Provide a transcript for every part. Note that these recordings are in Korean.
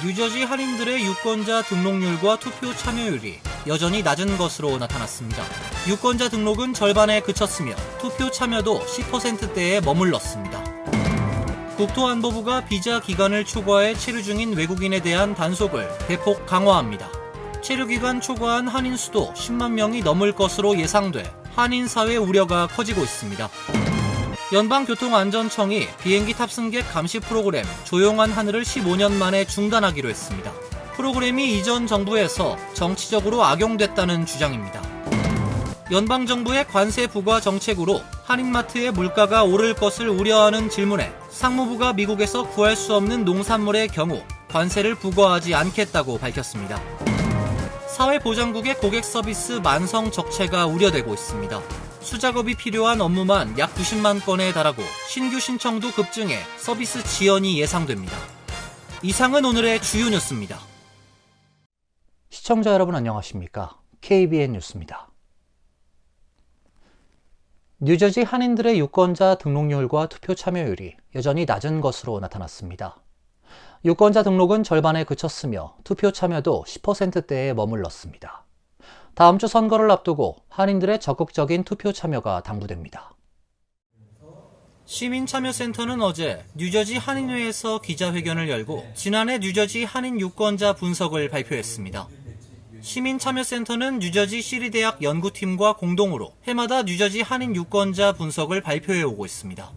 뉴저지 한인들의 유권자 등록률과 투표 참여율이 여전히 낮은 것으로 나타났습니다. 유권자 등록은 절반에 그쳤으며 투표 참여도 10%대에 머물렀습니다. 국토안보부가 비자 기간을 초과해 체류 중인 외국인에 대한 단속을 대폭 강화합니다. 체류 기간 초과한 한인 수도 10만 명이 넘을 것으로 예상돼 한인 사회 우려가 커지고 있습니다. 연방교통안전청이 비행기 탑승객 감시 프로그램 조용한 하늘을 15년 만에 중단하기로 했습니다. 프로그램이 이전 정부에서 정치적으로 악용됐다는 주장입니다. 연방정부의 관세 부과 정책으로 한인마트의 물가가 오를 것을 우려하는 질문에 상무부가 미국에서 구할 수 없는 농산물의 경우 관세를 부과하지 않겠다고 밝혔습니다. 사회보장국의 고객 서비스 만성 적체가 우려되고 있습니다. 수작업이 필요한 업무만 약 90만 건에 달하고 신규 신청도 급증해 서비스 지연이 예상됩니다. 이상은 오늘의 주요 뉴스입니다. 시청자 여러분 안녕하십니까? KBN 뉴스입니다. 뉴저지 한인들의 유권자 등록률과 투표 참여율이 여전히 낮은 것으로 나타났습니다. 유권자 등록은 절반에 그쳤으며 투표 참여도 10%대에 머물렀습니다. 다음 주 선거를 앞두고 한인들의 적극적인 투표 참여가 당부됩니다. 시민참여센터는 어제 뉴저지 한인회에서 기자회견을 열고 지난해 뉴저지 한인 유권자 분석을 발표했습니다. 시민참여센터는 뉴저지 시리대학 연구팀과 공동으로 해마다 뉴저지 한인 유권자 분석을 발표해오고 있습니다.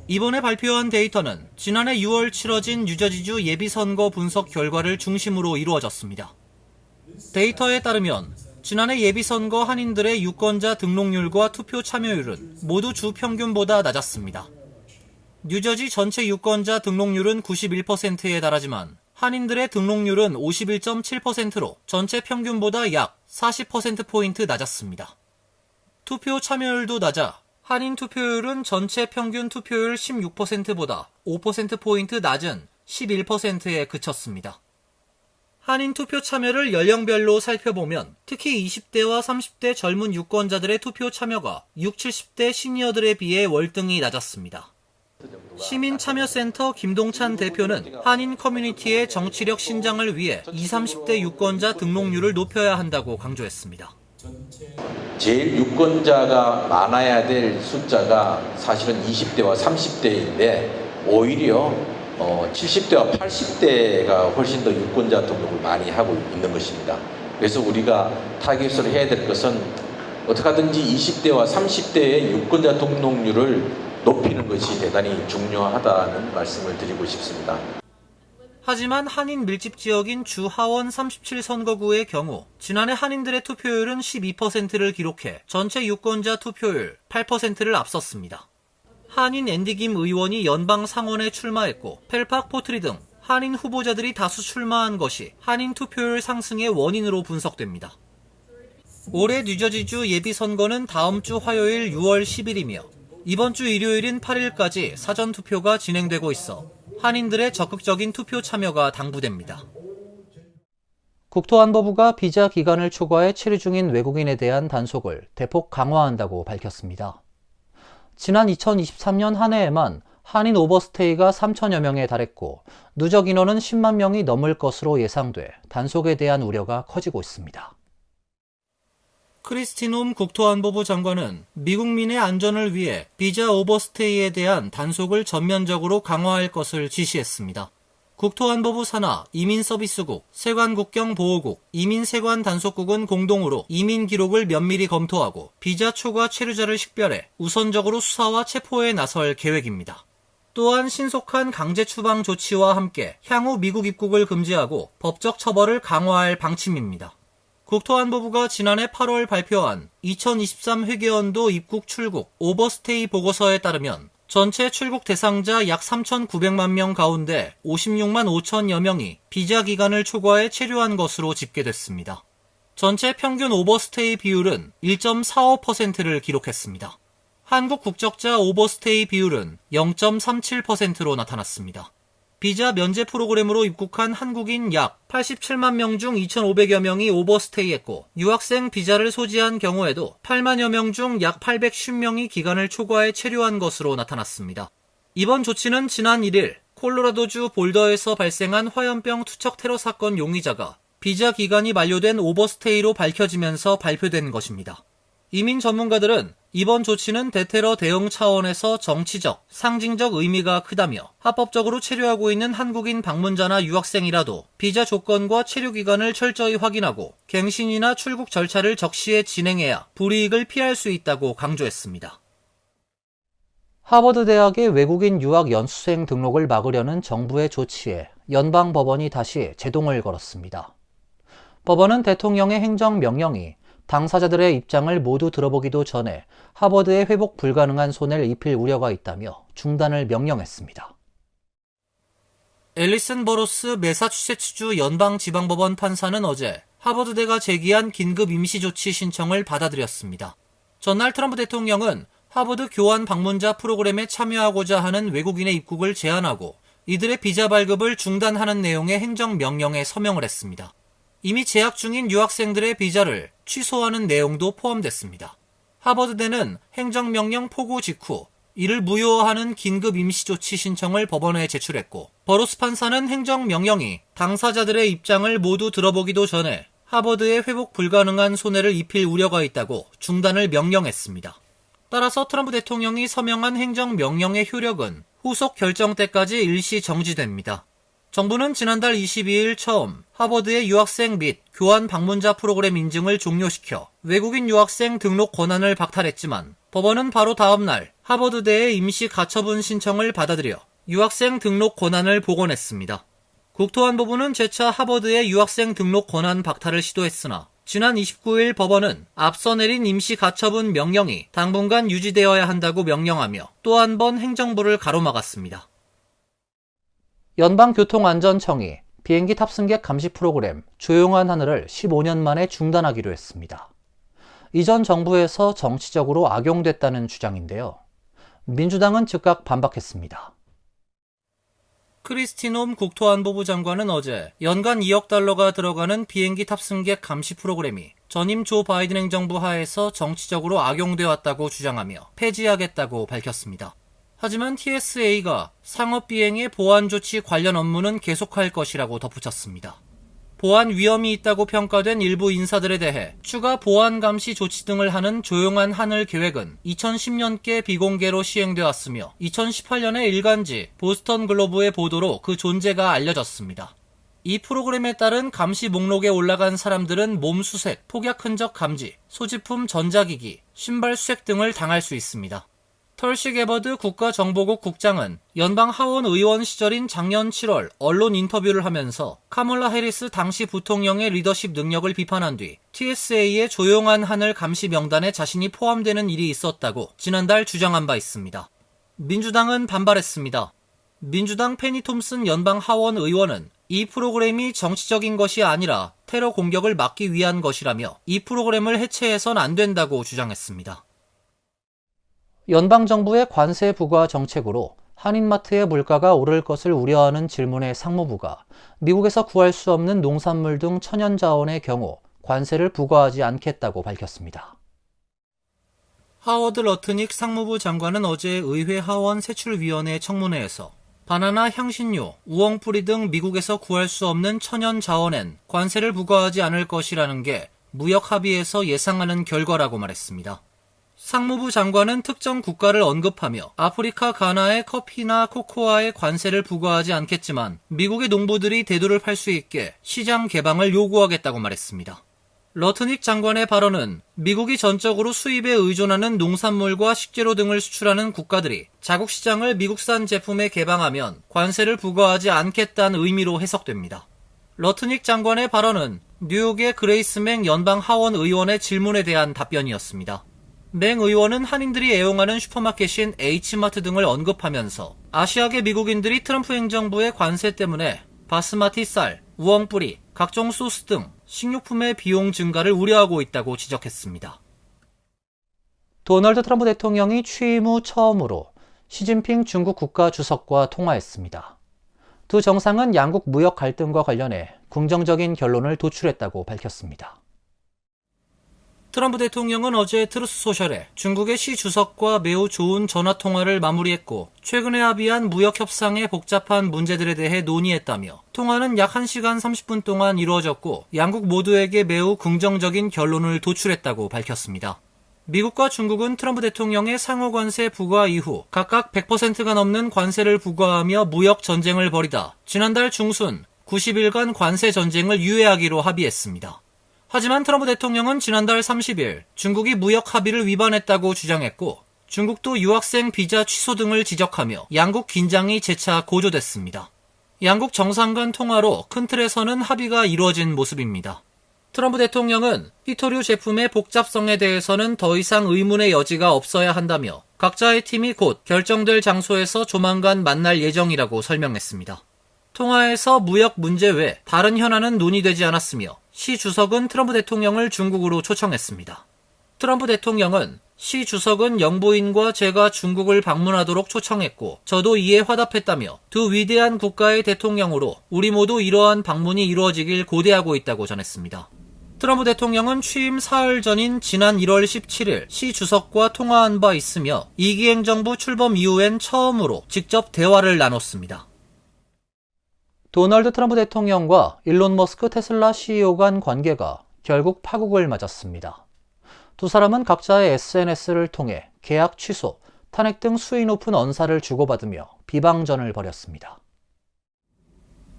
이번에 발표한 데이터는 지난해 6월 치러진 뉴저지주 예비선거 분석 결과를 중심으로 이루어졌습니다. 데이터에 따르면 지난해 예비선거 한인들의 유권자 등록률과 투표 참여율은 모두 주 평균보다 낮았습니다. 뉴저지 전체 유권자 등록률은 91%에 달하지만 한인들의 등록률은 51.7%로 전체 평균보다 약 40%포인트 낮았습니다. 투표 참여율도 낮아 한인 투표율은 전체 평균 투표율 16%보다 5%포인트 낮은 11%에 그쳤습니다. 한인 투표 참여를 연령별로 살펴보면 특히 20대와 30대 젊은 유권자들의 투표 참여가 60, 70대 시니어들에 비해 월등히 낮았습니다. 시민참여센터 김동찬 대표는 한인 커뮤니티의 정치력 신장을 위해 20, 30대 유권자 등록률을 높여야 한다고 강조했습니다. 제일 유권자가 많아야 될 숫자가 사실은 20대와 30대인데 오히려 70대와 80대가 훨씬 더 유권자 등록을 많이 하고 있는 것입니다. 그래서 우리가 타깃으로 해야 될 것은 어떻게 하든지 20대와 30대의 유권자 등록률을 높이는 것이 대단히 중요하다는 말씀을 드리고 싶습니다. 하지만 한인 밀집 지역인 주 하원 37선거구의 경우 지난해 한인들의 투표율은 12%를 기록해 전체 유권자 투표율 8%를 앞섰습니다. 한인 앤디 김 의원이 연방 상원에 출마했고 펠팍 포트리 등 한인 후보자들이 다수 출마한 것이 한인 투표율 상승의 원인으로 분석됩니다. 올해 뉴저지주 예비선거는 다음 주 화요일 6월 10일이며 이번 주 일요일인 8일까지 사전투표가 진행되고 있어 한인들의 적극적인 투표 참여가 당부됩니다. 국토안보부가 비자 기간을 초과해 체류 중인 외국인에 대한 단속을 대폭 강화한다고 밝혔습니다. 지난 2023년 한 해에만 한인 오버스테이가 3천여 명에 달했고 누적 인원은 10만 명이 넘을 것으로 예상돼 단속에 대한 우려가 커지고 있습니다. 크리스틴 홈 국토안보부 장관은 미국민의 안전을 위해 비자 오버스테이에 대한 단속을 전면적으로 강화할 것을 지시했습니다. 국토안보부 산하 이민서비스국, 세관국경보호국, 이민세관단속국은 공동으로 이민 기록을 면밀히 검토하고 비자 초과 체류자를 식별해 우선적으로 수사와 체포에 나설 계획입니다. 또한 신속한 강제 추방 조치와 함께 향후 미국 입국을 금지하고 법적 처벌을 강화할 방침입니다. 국토안보부가 지난해 8월 발표한 2023 회계연도 입국 출국 오버스테이 보고서에 따르면 전체 출국 대상자 약 3,900만 명 가운데 56만 5천여 명이 비자 기간을 초과해 체류한 것으로 집계됐습니다. 전체 평균 오버스테이 비율은 1.45%를 기록했습니다. 한국 국적자 오버스테이 비율은 0.37%로 나타났습니다. 비자 면제 프로그램으로 입국한 한국인 약 87만 명 중 2,500여 명이 오버스테이했고 유학생 비자를 소지한 경우에도 8만여 명 중 약 850명이 기간을 초과해 체류한 것으로 나타났습니다. 이번 조치는 지난 1일 콜로라도주 볼더에서 발생한 화염병 투척 테러 사건 용의자가 비자 기간이 만료된 오버스테이로 밝혀지면서 발표된 것입니다. 이민 전문가들은 이번 조치는 대테러 대응 차원에서 정치적, 상징적 의미가 크다며 합법적으로 체류하고 있는 한국인 방문자나 유학생이라도 비자 조건과 체류 기간을 철저히 확인하고 갱신이나 출국 절차를 적시에 진행해야 불이익을 피할 수 있다고 강조했습니다. 하버드 대학의 외국인 유학 연수생 등록을 막으려는 정부의 조치에 연방법원이 다시 제동을 걸었습니다. 법원은 대통령의 행정명령이 당사자들의 입장을 모두 들어보기도 전에 하버드에 회복 불가능한 손해를 입힐 우려가 있다며 중단을 명령했습니다. 앨리슨 버로스 매사추세츠주 연방지방법원 판사는 어제 하버드대가 제기한 긴급 임시조치 신청을 받아들였습니다. 전날 트럼프 대통령은 하버드 교환 방문자 프로그램에 참여하고자 하는 외국인의 입국을 제한하고 이들의 비자 발급을 중단하는 내용의 행정명령에 서명을 했습니다. 이미 재학 중인 유학생들의 비자를 취소하는 내용도 포함됐습니다. 하버드대는 행정명령 포고 직후 이를 무효화하는 긴급 임시조치 신청을 법원에 제출했고, 버로스 판사는 행정명령이 당사자들의 입장을 모두 들어보기도 전에 하버드에 회복 불가능한 손해를 입힐 우려가 있다고 중단을 명령했습니다. 따라서 트럼프 대통령이 서명한 행정명령의 효력은 후속 결정 때까지 일시 정지됩니다. 정부는 지난달 22일 처음 하버드의 유학생 및 교환 방문자 프로그램 인증을 종료시켜 외국인 유학생 등록 권한을 박탈했지만 법원은 바로 다음 날 하버드대의 임시 가처분 신청을 받아들여 유학생 등록 권한을 복원했습니다. 국토안보부는 재차 하버드의 유학생 등록 권한 박탈을 시도했으나 지난 29일 법원은 앞서 내린 임시 가처분 명령이 당분간 유지되어야 한다고 명령하며 또 한 번 행정부를 가로막았습니다. 연방교통안전청이 비행기 탑승객 감시 프로그램 조용한 하늘을 15년 만에 중단하기로 했습니다. 이전 정부에서 정치적으로 악용됐다는 주장인데요. 민주당은 즉각 반박했습니다. 크리스티 놈 국토안보부 장관은 어제 연간 2억 달러가 들어가는 비행기 탑승객 감시 프로그램이 전임 조 바이든 행정부 하에서 정치적으로 악용되어 왔다고 주장하며 폐지하겠다고 밝혔습니다. 하지만 TSA가 상업 비행의 보안 조치 관련 업무는 계속할 것이라고 덧붙였습니다. 보안 위험이 있다고 평가된 일부 인사들에 대해 추가 보안 감시 조치 등을 하는 조용한 하늘 계획은 2010년께 비공개로 시행되어 왔으며 2018년에 일간지 보스턴 글로브의 보도로 그 존재가 알려졌습니다. 이 프로그램에 따른 감시 목록에 올라간 사람들은 몸 수색, 폭약 흔적 감지, 소지품 전자기기, 신발 수색 등을 당할 수 있습니다. 털시 게버드 국가정보국 국장은 연방 하원 의원 시절인 작년 7월 언론 인터뷰를 하면서 카멀라 해리스 당시 부통령의 리더십 능력을 비판한 뒤 TSA의 조용한 하늘 감시 명단에 자신이 포함되는 일이 있었다고 지난달 주장한 바 있습니다. 민주당은 반발했습니다. 민주당 페니 톰슨 연방 하원 의원은 이 프로그램이 정치적인 것이 아니라 테러 공격을 막기 위한 것이라며 이 프로그램을 해체해선 안 된다고 주장했습니다. 연방정부의 관세 부과 정책으로 한인마트의 물가가 오를 것을 우려하는 질문에 상무부가 미국에서 구할 수 없는 농산물 등 천연자원의 경우 관세를 부과하지 않겠다고 밝혔습니다. 하워드 러트닉 상무부 장관은 어제 의회 하원 세출위원회 청문회에서 바나나, 향신료, 우엉뿌리 등 미국에서 구할 수 없는 천연자원엔 관세를 부과하지 않을 것이라는 게 무역 합의에서 예상하는 결과라고 말했습니다. 상무부 장관은 특정 국가를 언급하며 아프리카 가나의 커피나 코코아에 관세를 부과하지 않겠지만 미국의 농부들이 대두를 팔 수 있게 시장 개방을 요구하겠다고 말했습니다. 러트닉 장관의 발언은 미국이 전적으로 수입에 의존하는 농산물과 식재료 등을 수출하는 국가들이 자국 시장을 미국산 제품에 개방하면 관세를 부과하지 않겠다는 의미로 해석됩니다. 러트닉 장관의 발언은 뉴욕의 그레이스 맹 연방 하원 의원의 질문에 대한 답변이었습니다. 맹 의원은 한인들이 애용하는 슈퍼마켓인 H마트 등을 언급하면서 아시아계 미국인들이 트럼프 행정부의 관세 때문에 바스마티 쌀, 우엉뿌리, 각종 소스 등 식료품의 비용 증가를 우려하고 있다고 지적했습니다. 도널드 트럼프 대통령이 취임 후 처음으로 시진핑 중국 국가주석과 통화했습니다. 두 정상은 양국 무역 갈등과 관련해 긍정적인 결론을 도출했다고 밝혔습니다. 트럼프 대통령은 어제 트루스 소셜에 중국의 시 주석과 매우 좋은 전화통화를 마무리했고 최근에 합의한 무역 협상의 복잡한 문제들에 대해 논의했다며 통화는 약 1시간 30분 동안 이루어졌고 양국 모두에게 매우 긍정적인 결론을 도출했다고 밝혔습니다. 미국과 중국은 트럼프 대통령의 상호 관세 부과 이후 각각 100%가 넘는 관세를 부과하며 무역 전쟁을 벌이다 지난달 중순 90일간 관세 전쟁을 유예하기로 합의했습니다. 하지만 트럼프 대통령은 지난달 30일 중국이 무역 합의를 위반했다고 주장했고 중국도 유학생 비자 취소 등을 지적하며 양국 긴장이 재차 고조됐습니다. 양국 정상 간 통화로 큰 틀에서는 합의가 이루어진 모습입니다. 트럼프 대통령은 히토류 제품의 복잡성에 대해서는 더 이상 의문의 여지가 없어야 한다며 각자의 팀이 곧 결정될 장소에서 조만간 만날 예정이라고 설명했습니다. 통화에서 무역 문제 외 다른 현안은 논의되지 않았으며 시 주석은 트럼프 대통령을 중국으로 초청했습니다. 트럼프 대통령은 시 주석은 영부인과 제가 중국을 방문하도록 초청했고 저도 이에 화답했다며 두 위대한 국가의 대통령으로 우리 모두 이러한 방문이 이루어지길 고대하고 있다고 전했습니다. 트럼프 대통령은 취임 사흘 전인 지난 1월 17일 시 주석과 통화한 바 있으며 이기 행정부 출범 이후엔 처음으로 직접 대화를 나눴습니다. 도널드 트럼프 대통령과 일론 머스크 테슬라 CEO 간 관계가 결국 파국을 맞았습니다. 두 사람은 각자의 SNS를 통해 계약 취소, 탄핵 등 수위 높은 언사를 주고받으며 비방전을 벌였습니다.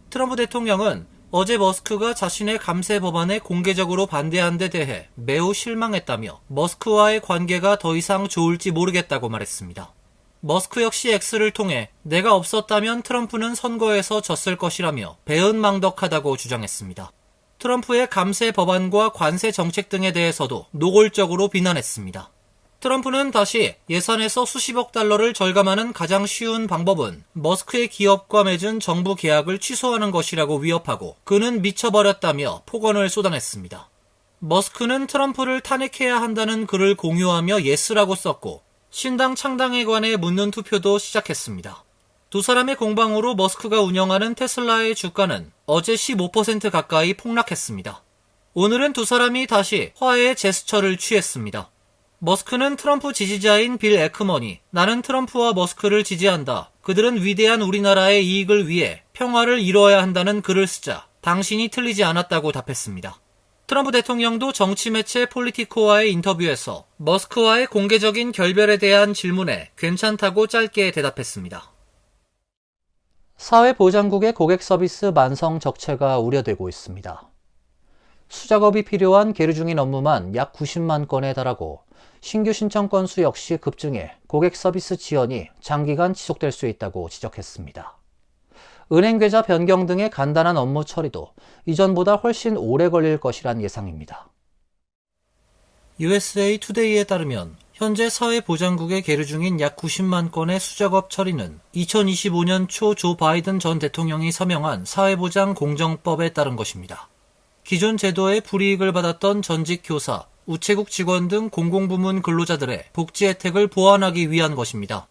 트럼프 대통령은 어제 머스크가 자신의 감세 법안에 공개적으로 반대한 데 대해 매우 실망했다며 머스크와의 관계가 더 이상 좋을지 모르겠다고 말했습니다. 머스크 역시 X를 통해 내가 없었다면 트럼프는 선거에서 졌을 것이라며 배은망덕하다고 주장했습니다. 트럼프의 감세 법안과 관세 정책 등에 대해서도 노골적으로 비난했습니다. 트럼프는 다시 예산에서 수십억 달러를 절감하는 가장 쉬운 방법은 머스크의 기업과 맺은 정부 계약을 취소하는 것이라고 위협하고 그는 미쳐버렸다며 폭언을 쏟아냈습니다. 머스크는 트럼프를 탄핵해야 한다는 글을 공유하며 예스라고 썼고 신당 창당에 관해 묻는 투표도 시작했습니다. 두 사람의 공방으로 머스크가 운영하는 테슬라의 주가는 어제 15% 가까이 폭락했습니다. 오늘은 두 사람이 다시 화해의 제스처를 취했습니다. 머스크는 트럼프 지지자인 빌 에크먼이 나는 트럼프와 머스크를 지지한다. 그들은 위대한 우리나라의 이익을 위해 평화를 이뤄야 한다는 글을 쓰자 당신이 틀리지 않았다고 답했습니다. 트럼프 대통령도 정치 매체 폴리티코와의 인터뷰에서 머스크와의 공개적인 결별에 대한 질문에 괜찮다고 짧게 대답했습니다. 사회보장국의 고객 서비스 만성 적체가 우려되고 있습니다. 수작업이 필요한 계류 중인 업무만 약 90만 건에 달하고 신규 신청 건수 역시 급증해 고객 서비스 지연이 장기간 지속될 수 있다고 지적했습니다. 은행 계좌 변경 등의 간단한 업무 처리도 이전보다 훨씬 오래 걸릴 것이란 예상입니다. USA 투데이에 따르면 현재 사회보장국에 계류 중인 약 90만 건의 수작업 처리는 2025년 초 조 바이든 전 대통령이 서명한 사회보장 공정법에 따른 것입니다. 기존 제도의 불이익을 받았던 전직 교사, 우체국 직원 등 공공부문 근로자들의 복지 혜택을 보완하기 위한 것입니다.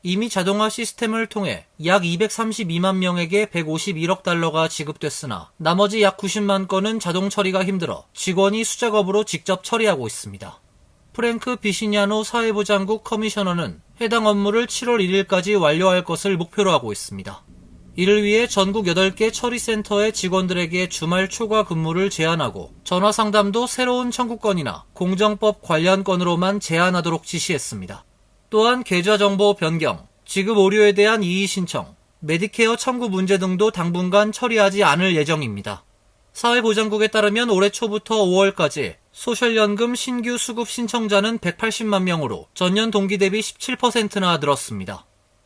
이미 자동화 시스템을 통해 약 232만 명에게 151억 달러가 지급됐으나 나머지 약 90만 건은 자동 처리가 힘들어 직원이 수작업으로 직접 처리하고 있습니다. 프랭크 비시냐노 사회보장국 커미셔너는 해당 업무를 7월 1일까지 완료할 것을 목표로 하고 있습니다. 이를 위해 전국 8개 처리센터의 직원들에게 주말 초과 근무를 제한하고 전화 상담도 새로운 청구건이나 공정법 관련 건으로만 제한하도록 지시했습니다. 또한 계좌정보 변경, 지급 오류에 대한 이의 신청, 메디케어 청구 문제 등도 당분간 처리하지 않을 예정입니다. 사회보장국에 따르면 올해 초부터 5월까지 소셜연금 신규 수급 신청자는 180만 명으로 전년 동기 대비 17%나 늘었습니다.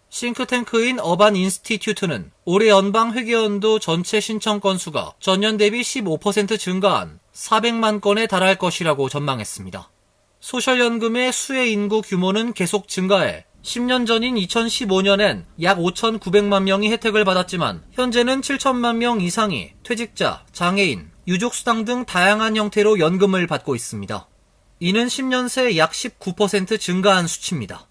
싱크탱크인 어반 인스티튜트는 올해 연방 회계연도 전체 신청 건수가 전년 대비 15% 증가한 400만 건에 달할 것이라고 전망했습니다. 소셜연금의 수혜 인구 규모는 계속 증가해 10년 전인 2015년엔 약 5,900만 명이 혜택을 받았지만 현재는 7천만 명 이상이 퇴직자, 장애인, 유족수당 등 다양한 형태로 연금을 받고 있습니다. 이는 10년 새 약 19% 증가한 수치입니다.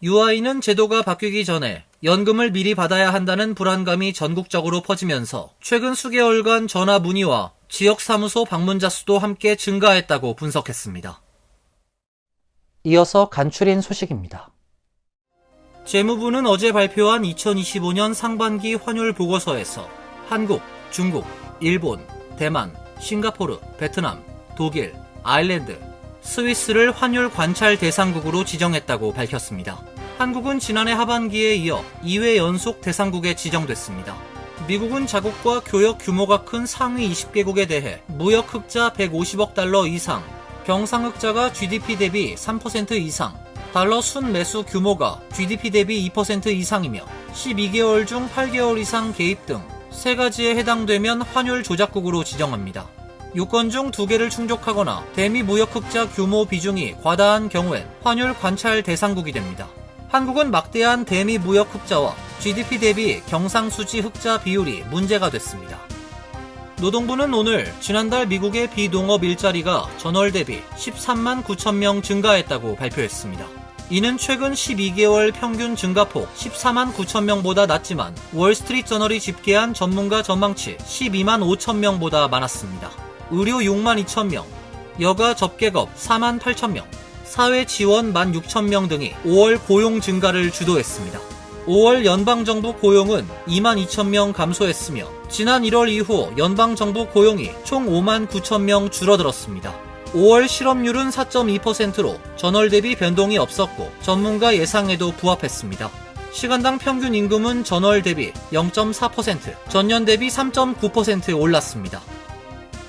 UI는 제도가 바뀌기 전에 연금을 미리 받아야 한다는 불안감이 전국적으로 퍼지면서 최근 수개월간 전화 문의와 지역사무소 방문자 수도 함께 증가했다고 분석했습니다. 이어서 간추린 소식입니다. 재무부는 어제 발표한 2025년 상반기 환율 보고서에서 한국, 중국, 일본, 대만, 싱가포르, 베트남, 독일, 아일랜드, 스위스를 환율 관찰 대상국으로 지정했다고 밝혔습니다. 한국은 지난해 하반기에 이어 2회 연속 대상국에 지정됐습니다. 미국은 자국과 교역 규모가 큰 상위 20개국에 대해 무역 흑자 150억 달러 이상, 경상 흑자가 GDP 대비 3% 이상, 달러 순 매수 규모가 GDP 대비 2% 이상이며 12개월 중 8개월 이상 개입 등 3가지에 해당되면 환율 조작국으로 지정합니다. 요건 중 2개를 충족하거나 대미 무역 흑자 규모 비중이 과다한 경우엔 환율 관찰 대상국이 됩니다. 한국은 막대한 대미 무역 흑자와 GDP 대비 경상수지 흑자 비율이 문제가 됐습니다. 노동부는 오늘 지난달 미국의 비농업 일자리가 전월 대비 13만 9천 명 증가했다고 발표했습니다. 이는 최근 12개월 평균 증가폭 14만 9천 명보다 낮지만 월스트리트저널이 집계한 전문가 전망치 12만 5천 명보다 많았습니다. 의료 6만 2천 명, 여가 접객업 4만 8천 명, 사회 지원 1만 6천 명 등이 5월 고용 증가를 주도했습니다. 5월 연방정부 고용은 2만 2천 명 감소했으며 지난 1월 이후 연방정부 고용이 총 5만 9천 명 줄어들었습니다. 5월 실업률은 4.2%로 전월 대비 변동이 없었고 전문가 예상에도 부합했습니다. 시간당 평균 임금은 전월 대비 0.4%, 전년 대비 3.9% 올랐습니다.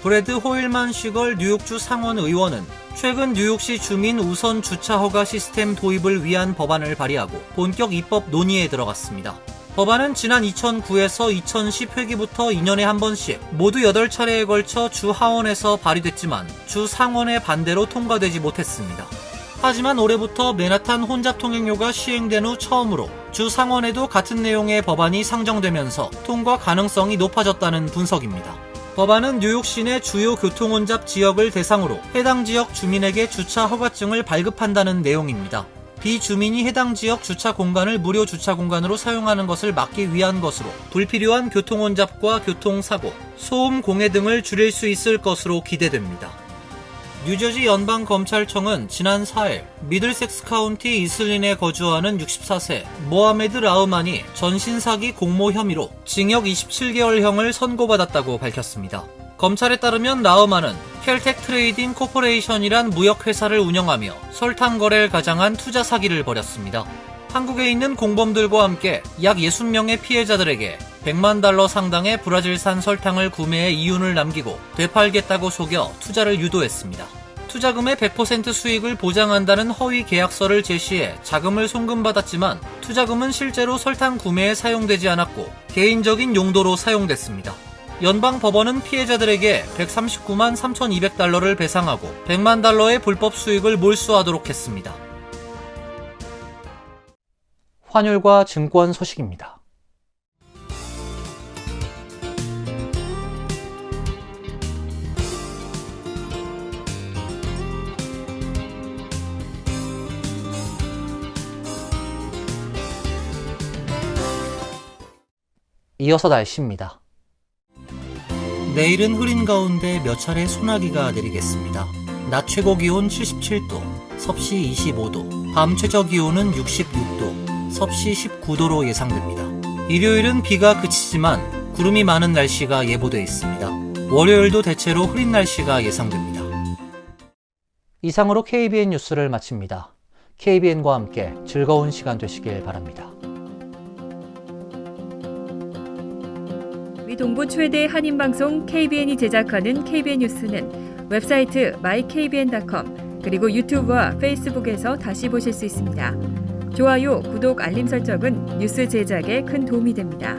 브래드 호일만 시걸 뉴욕주 상원 의원은 최근 뉴욕시 주민 우선 주차 허가 시스템 도입을 위한 법안을 발의하고 본격 입법 논의에 들어갔습니다. 법안은 지난 2009에서 2010 회기부터 2년에 한 번씩 모두 8차례에 걸쳐 주 하원에서 발의됐지만 주 상원의 반대로 통과되지 못했습니다. 하지만 올해부터 맨하탄 혼잡 통행료가 시행된 후 처음으로 주 상원에도 같은 내용의 법안이 상정되면서 통과 가능성이 높아졌다는 분석입니다. 법안은 뉴욕 시내 주요 교통혼잡 지역을 대상으로 해당 지역 주민에게 주차 허가증을 발급한다는 내용입니다. 비주민이 해당 지역 주차 공간을 무료 주차 공간으로 사용하는 것을 막기 위한 것으로 불필요한 교통혼잡과 교통사고, 소음 공해 등을 줄일 수 있을 것으로 기대됩니다. 뉴저지 연방검찰청은 지난 4일 미들섹스 카운티 이슬린에 거주하는 64세 모하메드 라흐만이 전신사기 공모 혐의로 징역 27개월형을 선고받았다고 밝혔습니다. 검찰에 따르면 라흐만은 켈텍 트레이딩 코퍼레이션이란 무역회사를 운영하며 설탕 거래를 가장한 투자 사기를 벌였습니다. 한국에 있는 공범들과 함께 약 60명의 피해자들에게 100만 달러 상당의 브라질산 설탕을 구매해 이윤을 남기고 되팔겠다고 속여 투자를 유도했습니다. 투자금의 100% 수익을 보장한다는 허위 계약서를 제시해 자금을 송금받았지만 투자금은 실제로 설탕 구매에 사용되지 않았고 개인적인 용도로 사용됐습니다. 연방법원은 피해자들에게 139만 3,200달러를 배상하고 100만 달러의 불법 수익을 몰수하도록 했습니다. 환율과 증권 소식입니다. 이어서 날씨입니다. 내일은 흐린 가운데 몇 차례 소나기가 내리겠습니다. 낮 최고 기온 77도, 섭씨 25도, 밤 최저 기온은 66도, 섭씨 19도로 예상됩니다. 일요일은 비가 그치지만 구름이 많은 날씨가 예보돼 있습니다. 월요일도 대체로 흐린 날씨가 예상됩니다. 이상으로 KBN 뉴스를 마칩니다. KBN과 함께 즐거운 시간 되시길 바랍니다. 미 동부 최대 한인방송 KBN이 제작하는 KBN 뉴스는 웹사이트 mykbn.com 그리고 유튜브와 페이스북에서 다시 보실 수 있습니다. 좋아요, 구독, 알림 설정은 뉴스 제작에 큰 도움이 됩니다.